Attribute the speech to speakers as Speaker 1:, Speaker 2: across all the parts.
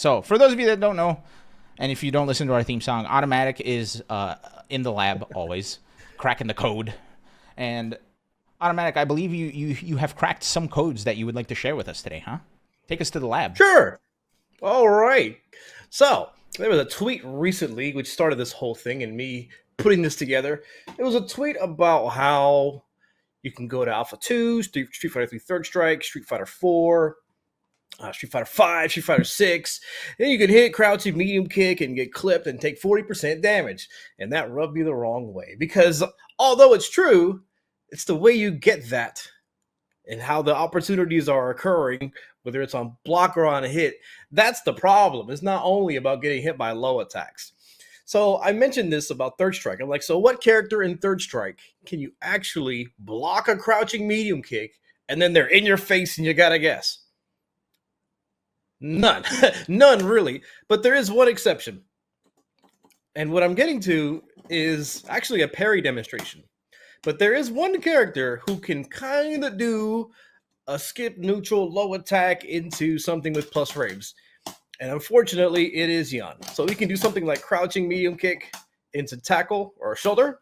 Speaker 1: So for those of you that don't know, and if you don't listen to our theme song, Automatic is in the lab always, cracking the code. And Automatic, I believe you have cracked some codes that you would like to share with us today, huh? Take us to the lab.
Speaker 2: Sure. All right. So there was a tweet recently which started this whole thing and me putting this together. It was a tweet about how you can go to Alpha 2, Street Fighter 3 Third Strike, Street Fighter 4, Street Fighter 5, Street Fighter 6. Then you can hit crouching medium kick and get clipped and take 40% damage. And that rubbed me the wrong way because although it's true, it's the way you get that and how the opportunities are occurring, whether it's on block or on a hit. That's the problem. It's not only about getting hit by low attacks. So I mentioned this about Third Strike. I'm like, so what character in Third Strike can you actually block a crouching medium kick and then they're in your face and you gotta guess? None. None really. But there is one exception. And what I'm getting to is actually a parry demonstration. But there is one character who can kind of do a skip neutral low attack into something with plus frames. And unfortunately, it is Yun. So he can do something like crouching medium kick into tackle or shoulder.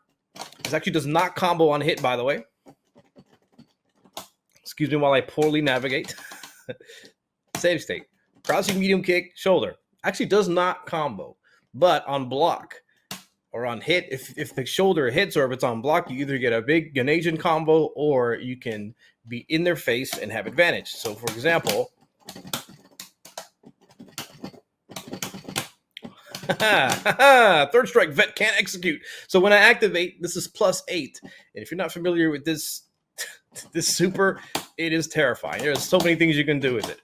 Speaker 2: This actually does not combo on hit, by the way. Excuse me while I poorly navigate. Save state. Crouching medium kick, shoulder. Actually does not combo. But on block or on hit, if the shoulder hits or if it's on block, you either get a big Ganesian combo or you can be in their face and have advantage. So, for example, Third Strike Vet can't execute. So when I activate, this is +8. And if you're not familiar with this super, it is terrifying. There's so many things you can do with it,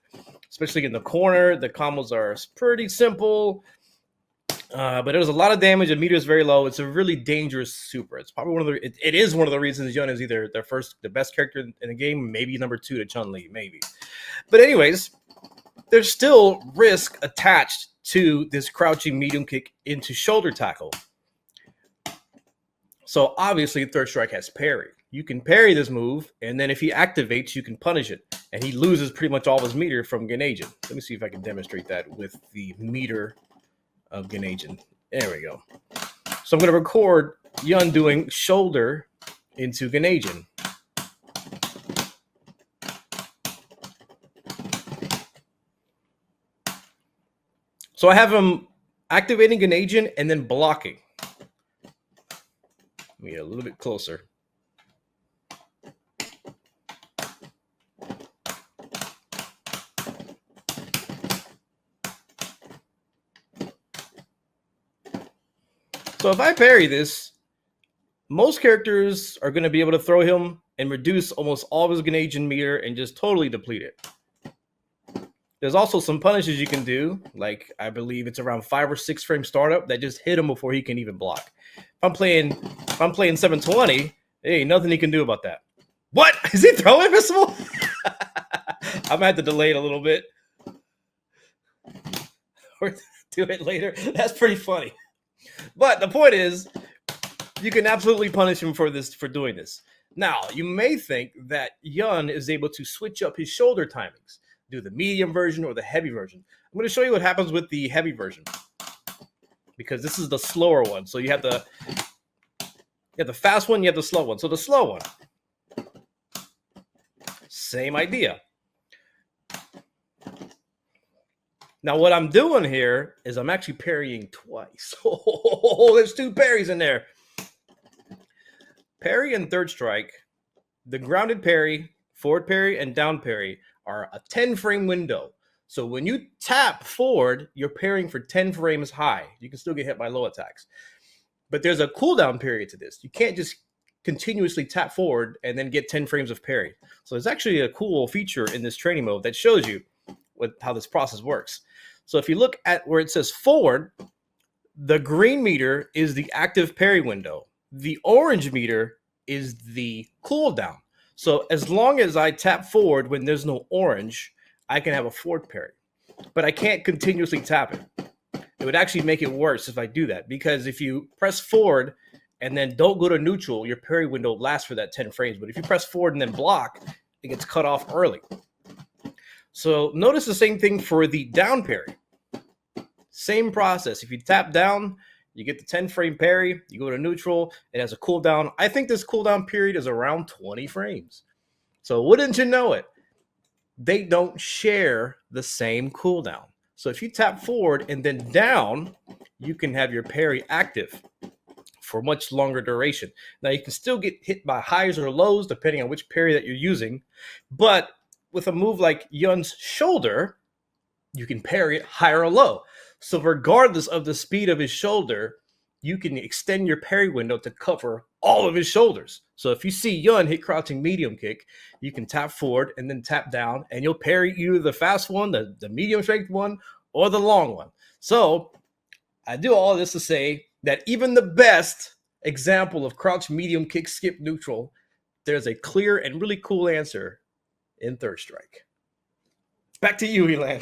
Speaker 2: especially in the corner. The combos are pretty simple. But there's a lot of damage. The meter is very low. It's a really dangerous super. It's probably one of the. It is one of the reasons Yun is either the best character in the game, maybe number 2 to Chun-Li, maybe. But anyways, there's still risk attached to this crouching medium kick into shoulder tackle. So obviously, Third Strike has parry. You can parry this move, and then if he activates, you can punish it, and he loses pretty much all his meter from Ganesian. Let me see if I can demonstrate that with the meter of Ganesian. There we go. So I'm going to record Yun doing shoulder into Ganesian. So I have him activating Ganesian and then blocking. Let me get a little bit closer. So if I parry this, most characters are going to be able to throw him and reduce almost all of his Ganesian meter and just totally deplete it. There's also some punishes you can do, like I believe it's around 5 or 6 frame startup that just hit him before he can even block. If I'm playing 720, hey, nothing he can do about that. What? Is he throwing invisible? I'm gonna have to delay it a little bit. Or do it later. That's pretty funny. But the point is, you can absolutely punish him for doing this. Now, you may think that Yun is able to switch up his shoulder timings, do the medium version or the heavy version. I'm going to show you what happens with the heavy version, because this is the slower one. So you have the fast one, you have the slow one. So the slow one, same idea. Now, what I'm doing here is I'm actually parrying twice. Oh, there's 2 parries in there. Parry and Third Strike, the grounded parry, forward parry, and down parry are a 10-frame window. So when you tap forward, you're parrying for 10 frames high. You can still get hit by low attacks. But there's a cooldown period to this. You can't just continuously tap forward and then get 10 frames of parry. So there's actually a cool feature in this training mode that shows you how this process works. So if you look at where it says forward, the green meter is the active parry window. The orange meter is the cooldown. So as long as I tap forward when there's no orange, I can have a forward parry. But I can't continuously tap it. It would actually make it worse if I do that, because if you press forward and then don't go to neutral, your parry window lasts for that 10 frames. But if you press forward and then block, it gets cut off early. So notice the same thing for the down parry. Same process. If you tap down, you get the 10 frame parry, you go to neutral, it has a cooldown. I think this cooldown period is around 20 frames. So wouldn't you know it? They don't share the same cooldown. So if you tap forward and then down, you can have your parry active for much longer duration. Now you can still get hit by highs or lows depending on which parry that you're using, but with a move like Yun's shoulder, you can parry it high or low. So regardless of the speed of his shoulder, you can extend your parry window to cover all of his shoulders. So if you see Yun hit crouching medium kick, you can tap forward and then tap down, and you'll parry either the fast one, the medium strength one, or the long one. So I do all this to say that even the best example of crouch medium kick skip neutral, there's a clear and really cool answer in Third Strike. Back to you, Elan.